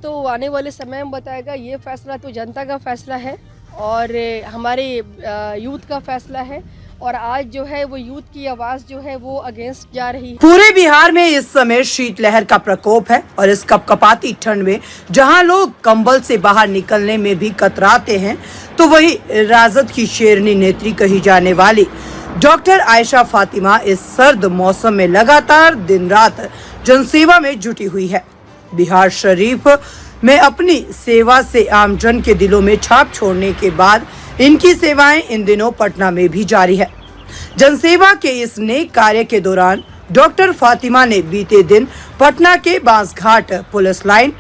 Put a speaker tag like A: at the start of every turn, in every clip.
A: तो आने वाले समय में बताएगा। ये फैसला तो जनता का फैसला है और हमारे यूथ का फैसला है और आज जो है वो यूथ की आवाज़ जो है वो अगेंस्ट जा रही है।
B: पूरे बिहार में इस समय शीतलहर का प्रकोप है और इस कपकपाती ठंड में जहां लोग कंबल से बाहर निकलने में भी कतराते हैं, तो वही राजद की शेरनी नेत्री कही जाने वाली डॉक्टर आयशा फातिमा इस सर्द मौसम में लगातार दिन रात जनसेवा में जुटी हुई है। बिहार शरीफ में अपनी सेवा से आमजन के दिलों में छाप छोड़ने के बाद इनकी सेवाएं इन दिनों पटना में भी जारी है। जनसेवा के इस नेक कार्य के दौरान डॉक्टर फातिमा ने बीते दिन पटना के बांसघाट पुलिस लाइन,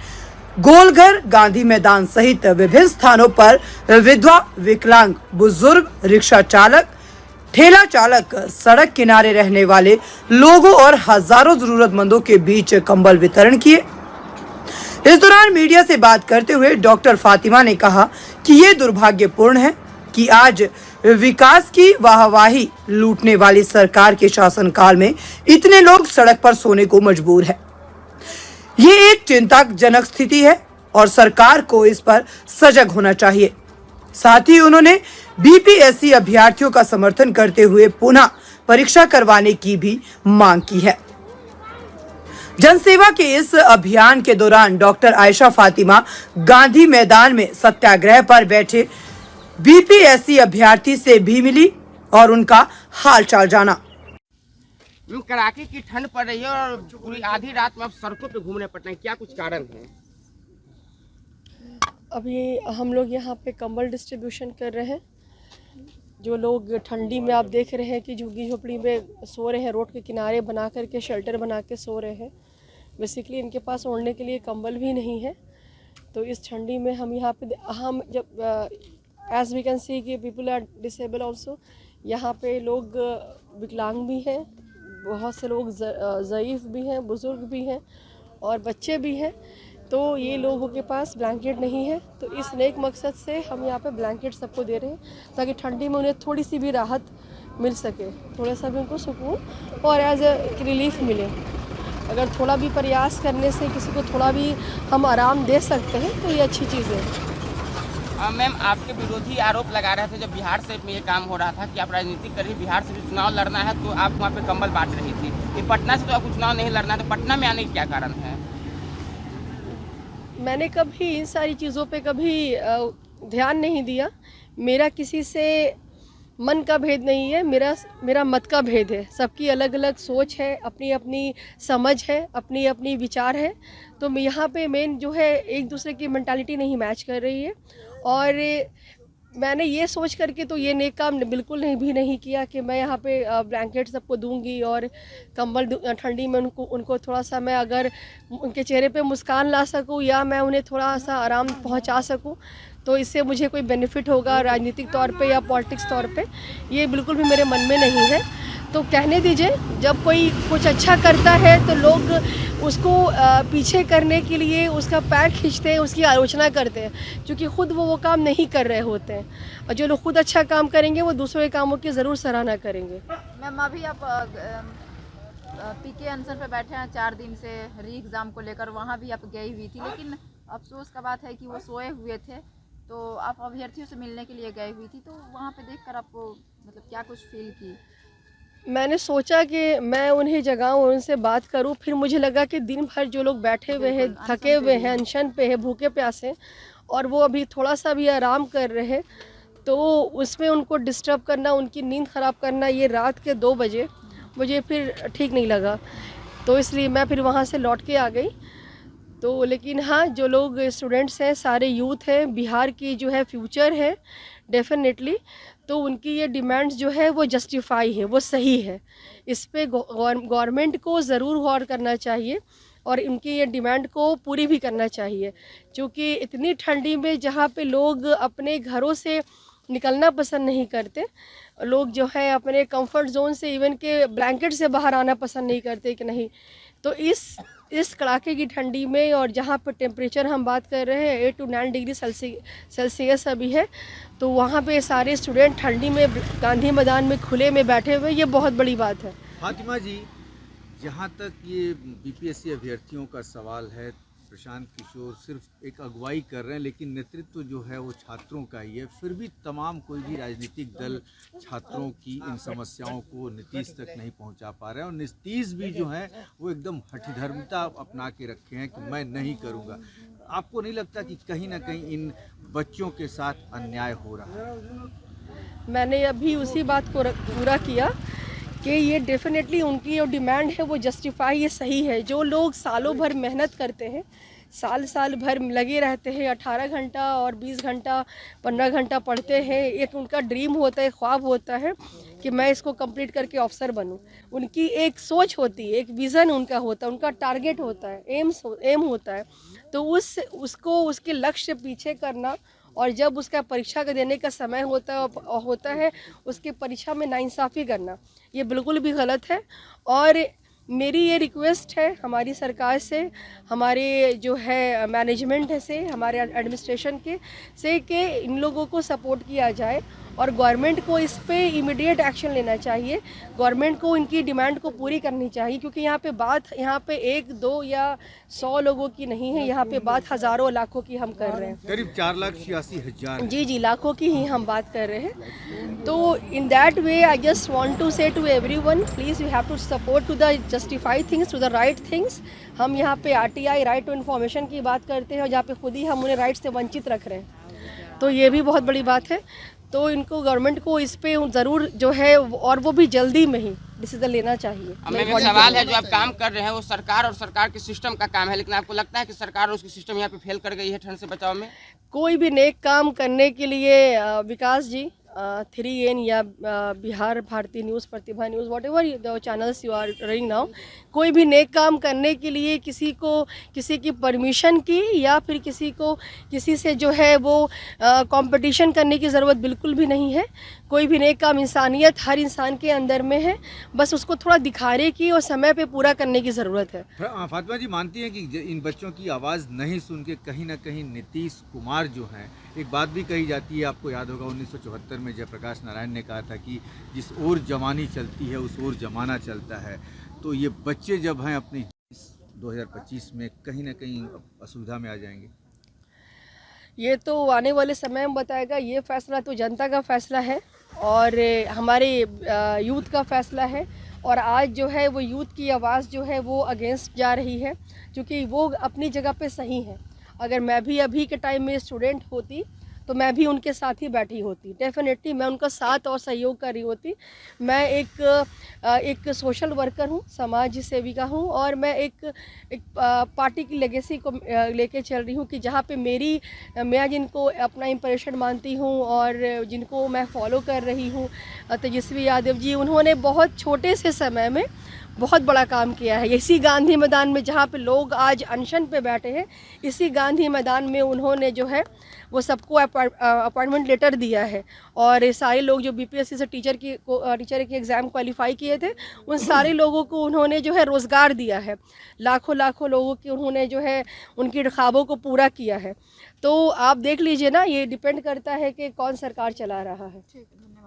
B: गोलघर, गांधी मैदान सहित विभिन्न स्थानों पर विधवा, विकलांग, बुजुर्ग, रिक्शा चालक, ठेला चालक, सड़क किनारे रहने वाले लोगों और हजारों जरूरतमंदों के बीच कंबल वितरण किए। इस दौरान मीडिया से बात करते हुए डॉक्टर फातिमा ने कहा कि ये दुर्भाग्यपूर्ण है कि आज विकास की वाहवाही लूटने वाली सरकार के शासनकाल में इतने लोग सड़क पर सोने को मजबूर है। ये एक चिंताजनक स्थिति है और सरकार को इस पर सजग होना चाहिए। साथ ही उन्होंने बीपीएससी अभ्यर्थियों का समर्थन करते हुए पुनः परीक्षा करवाने की भी मांग की है। जनसेवा के इस अभियान के दौरान डॉक्टर आयशा फातिमा गांधी मैदान में सत्याग्रह पर बैठे बीपीएससी अभ्यर्थी से भी मिली और उनका हालचाल जाना।
C: कड़ाके की ठंड पड़ रही है और पूरी आधी रात में आप सड़कों पे घूमने पड़ते हैं, क्या कुछ कारण है?
A: अभी हम लोग यहाँ पे कंबल डिस्ट्रीब्यूशन कर रहे हैं। जो लोग ठंडी में आप देख रहे हैं कि झुग्गी झोपड़ी में सो रहे हैं, रोड के किनारे बना करके शेल्टर बना के सो रहे हैं। बेसिकली इनके पास ओढ़ने के लिए कंबल भी नहीं है। तो इस ठंडी में हम यहाँ पे हम जब एज वी कैन सी कि पीपल आर डिसेबल ऑल्सो, यहाँ पे लोग विकलांग भी हैं, बहुत से लोग ज़ईफ़ भी हैं, बुज़ुर्ग भी हैं और बच्चे भी हैं। तो ये लोगों के पास ब्लैंकेट नहीं है। तो इस नेक मकसद से हम यहाँ पे ब्लैंकेट सबको दे रहे हैं ताकि ठंडी में उन्हें थोड़ी सी भी राहत मिल सके, थोड़ा सा भी उनको सुकून और एज ए रिलीफ मिले। अगर थोड़ा भी प्रयास करने से किसी को थोड़ा भी हम आराम दे सकते हैं तो ये अच्छी चीज़ है।
C: मैम, आपके विरोधी आरोप लगा रहे थे जब बिहार से ये काम हो रहा था कि आप राजनीति कर रही, बिहार से भी चुनाव लड़ना है तो आप वहाँ पे कंबल बांट रही थी। ये पटना से तो आपको चुनाव नहीं लड़ना है, तो पटना में आने का क्या कारण है?
A: मैंने कभी इन सारी चीज़ों पे कभी ध्यान नहीं दिया। मेरा किसी से मन का भेद नहीं है, मेरा मत का भेद है। सबकी अलग अलग सोच है, अपनी अपनी समझ है, अपनी अपनी विचार है। तो यहाँ पे मेन जो है एक दूसरे की मेंटालिटी नहीं मैच कर रही है। और मैंने ये सोच करके तो ये नेक काम बिल्कुल नहीं किया कि मैं यहाँ पे ब्लैंकेट सबको दूंगी और कंबल ठंडी में उनको थोड़ा सा मैं अगर उनके चेहरे पे मुस्कान ला सकूँ या मैं उन्हें थोड़ा सा आराम पहुँचा सकूँ तो इससे मुझे कोई बेनिफिट होगा राजनीतिक तौर पे या पॉलिटिक्स तौर पे, ये बिल्कुल भी मेरे मन में नहीं है। तो कहने दीजिए, जब कोई कुछ अच्छा करता है तो लोग उसको पीछे करने के लिए उसका पैर खींचते हैं, उसकी आलोचना करते हैं, क्योंकि ख़ुद वो काम नहीं कर रहे होते हैं। और जो लोग खुद अच्छा काम करेंगे वो दूसरों के कामों की ज़रूर सराहना करेंगे।
D: मैम, अभी आप पीके अनशन पे बैठे हैं 4 दिन से री एग्ज़ाम को लेकर, वहाँ भी आप गई हुई थी, लेकिन अफसोस का बात है कि वो सोए हुए थे। तो आप अभ्यर्थियों से मिलने के लिए गई हुई थी, तो वहाँ पे देखकर आपको मतलब क्या कुछ फील की?
A: मैंने सोचा कि मैं उन्हें जगाऊं, उनसे बात करूं। फिर मुझे लगा कि दिन भर जो लोग बैठे हुए हैं, थके हुए हैं, अनशन पे है, भूखे प्यासे, और वो अभी थोड़ा सा भी आराम कर रहे हैं, तो उसमें उनको डिस्टर्ब करना, उनकी नींद ख़राब करना ये रात के 2 बजे मुझे फिर ठीक नहीं लगा। तो इसलिए मैं फिर वहाँ से लौट के आ गई। तो लेकिन हाँ, जो लोग स्टूडेंट्स हैं, सारे यूथ हैं, बिहार की जो है फ्यूचर है डेफिनेटली, तो उनकी ये डिमांड्स जो है वो जस्टिफाई है, वो सही है। इस पे गवर्नमेंट को ज़रूर गौर करना चाहिए और इनकी ये डिमांड को पूरी भी करना चाहिए, क्योंकि इतनी ठंडी में जहाँ पे लोग अपने घरों से निकलना पसंद नहीं करते, लोग जो है अपने कंफर्ट जोन से, इवन के ब्लैंकेट से बाहर आना पसंद नहीं करते कि नहीं। तो इस कड़ाके की ठंडी में, और जहाँ पर टेम्परेचर हम बात कर रहे हैं 8 to 9 डिग्री सेल्सियस अभी है, तो वहाँ पे सारे स्टूडेंट ठंडी में गांधी मैदान में खुले में बैठे हुए, ये बहुत बड़ी बात है।
E: फातिमा जी, जहाँ तक ये बीपीएससी अभ्यर्थियों का सवाल है, प्रशांत किशोर सिर्फ एक अगुवाई कर रहे हैं, लेकिन नेतृत्व जो है वो छात्रों का ही है। फिर भी तमाम कोई भी राजनीतिक दल छात्रों की इन समस्याओं को नीतीश तक नहीं पहुंचा पा रहे हैं, और नीतीश भी जो है वो एकदम हठधर्मिता अपना के रखे हैं कि मैं नहीं करूंगा। आपको नहीं लगता कि कहीं ना कहीं इन बच्चों के साथ अन्याय हो रहा है?
A: मैंने अभी उसी बात को पूरा किया कि ये डेफिनेटली उनकी जो डिमांड है वो जस्टिफाई, ये सही है। जो लोग सालों भर मेहनत करते हैं, साल भर लगे रहते हैं, 18 घंटा और 20 घंटा 15 घंटा पढ़ते हैं, एक उनका ड्रीम होता है, ख्वाब होता है कि मैं इसको कंप्लीट करके अफसर बनूं। उनकी एक सोच होती है, एक विज़न उनका होता है, उनका टारगेट होता है, एम होता है। तो उसको उसके लक्ष्य पीछे करना, और जब उसका परीक्षा का देने का समय होता है उसके परीक्षा में नाइंसाफ़ी करना, ये बिल्कुल भी गलत है। और मेरी ये रिक्वेस्ट है हमारी सरकार से, हमारे जो है मैनेजमेंट से, हमारे एडमिनिस्ट्रेशन से कि इन लोगों को सपोर्ट किया जाए और गवर्नमेंट को इस पे इमीडिएट एक्शन लेना चाहिए। गवर्नमेंट को इनकी डिमांड को पूरी करनी चाहिए, क्योंकि यहाँ पे 1, 2 या 100 लोगों की नहीं है, यहाँ पे बात हज़ारों लाखों की हम कर रहे हैं।
E: करीब 4,86,000।
A: जी, लाखों की ही हम बात कर रहे हैं। तो in that way I just want to say to everyone, please you have to support to the justify things, to the right things. हम यहाँ पे RTI, राइट टू इन्फॉर्मेशन की बात करते हैं, और जहाँ पे खुद ही हम उन्हें राइट से वंचित रख रहे हैं, तो ये भी बहुत बड़ी बात है। तो इनको गवर्नमेंट को इस पे ज़रूर जो है, और वो भी जल्दी में ही डिसीजन लेना चाहिए।
C: मैम एक सवाल है, जो आप काम कर रहे हैं वो सरकार और सरकार के सिस्टम का काम है, लेकिन आपको लगता है कि सरकार और उसकी सिस्टम यहाँ पे फेल कर गई है ठंड से बचाव में?
A: कोई भी नेक काम करने के लिए विकास जी 3N या Bihar Bharati news, Pratibha news, whatever the channels you are running now, कोई भी नेक काम करने के लिए किसी की परमिशन की या फिर किसी से जो है वो कंपटीशन करने की ज़रूरत बिल्कुल भी नहीं है। कोई भी नेक काम, इंसानियत हर इंसान के अंदर में है, बस उसको थोड़ा दिखाने की और समय पे पूरा करने की ज़रूरत है।
E: फातिमा जी मानती हैं कि इन बच्चों की आवाज़ नहीं सुन के कहीं ना कहीं नीतीश कुमार जो हैं, एक बात भी कही जाती है, आपको याद होगा 1974 में जयप्रकाश नारायण ने कहा था कि जिस ओर जवानी चलती है उस ओर जमाना चलता है। तो ये बच्चे जब हैं अपनी 2025 में कहीं ना कहीं असुविधा में आ जाएंगे।
A: ये तो आने वाले समय में बताएगा। ये फैसला तो जनता का फैसला है और हमारे यूथ का फैसला है, और आज जो है वो यूथ की आवाज़ जो है वो अगेंस्ट जा रही है, क्योंकि वो अपनी जगह पे सही है। अगर मैं भी अभी के टाइम में स्टूडेंट होती तो मैं भी उनके साथ ही बैठी होती, डेफिनेटली मैं उनका साथ और सहयोग कर रही होती। मैं एक सोशल वर्कर हूँ, समाज सेविका हूँ, और मैं एक पार्टी की लेगेसी को लेके चल रही हूँ कि जहाँ पे मैं जिनको अपना इंप्रेशन मानती हूँ और जिनको मैं फॉलो कर रही हूँ, तेजस्वी यादव जी, उन्होंने बहुत छोटे से समय में बहुत बड़ा काम किया है। इसी गांधी मैदान में जहाँ पे लोग आज अनशन पे बैठे हैं, इसी गांधी मैदान में उन्होंने जो है वो सबको अपॉइंटमेंट लेटर दिया है, और सारे लोग जो BPSC से टीचर की एग्ज़ाम क्वालिफाई किए थे, उन सारे लोगों को उन्होंने जो है रोज़गार दिया है। लाखों लोगों की उन्होंने जो है उनकी ख्वाबों को पूरा किया है। तो आप देख लीजिए ना, ये डिपेंड करता है कि कौन सरकार चला रहा है।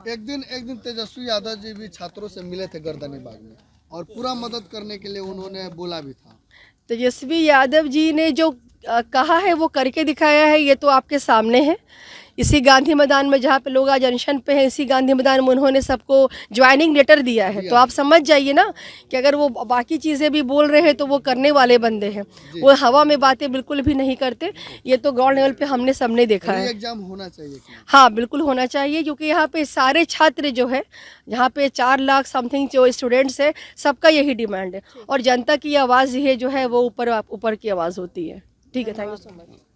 F: एक दिन तेजस्वी यादव जी भी छात्रों से मिले थे गर्दनी बाग में, और पूरा मदद करने के लिए उन्होंने बोला भी था।
A: तेजस्वी यादव जी ने जो कहा है वो करके दिखाया है, ये तो आपके सामने है। इसी गांधी मैदान में जहाँ पे लोग आज अनशन पे हैं, इसी गांधी मैदान में उन्होंने सबको ज्वाइनिंग लेटर दिया है। तो आप समझ जाइए ना कि अगर वो बाकी चीज़ें भी बोल रहे हैं तो वो करने वाले बंदे हैं, वो हवा में बातें बिल्कुल भी नहीं करते। ये तो ग्राउंड लेवल पे हमने सबने देखा है।
F: एग्जाम होना चाहिए।
A: हाँ, बिल्कुल होना चाहिए, क्योंकि यहाँ पे सारे छात्र जो है, यहाँ पे 4 लाख समथिंग जो स्टूडेंट्स है, सबका यही डिमांड है, और जनता की आवाज़ ये जो है वो ऊपर की आवाज़ होती है। ठीक है, थैंक यू सो मच।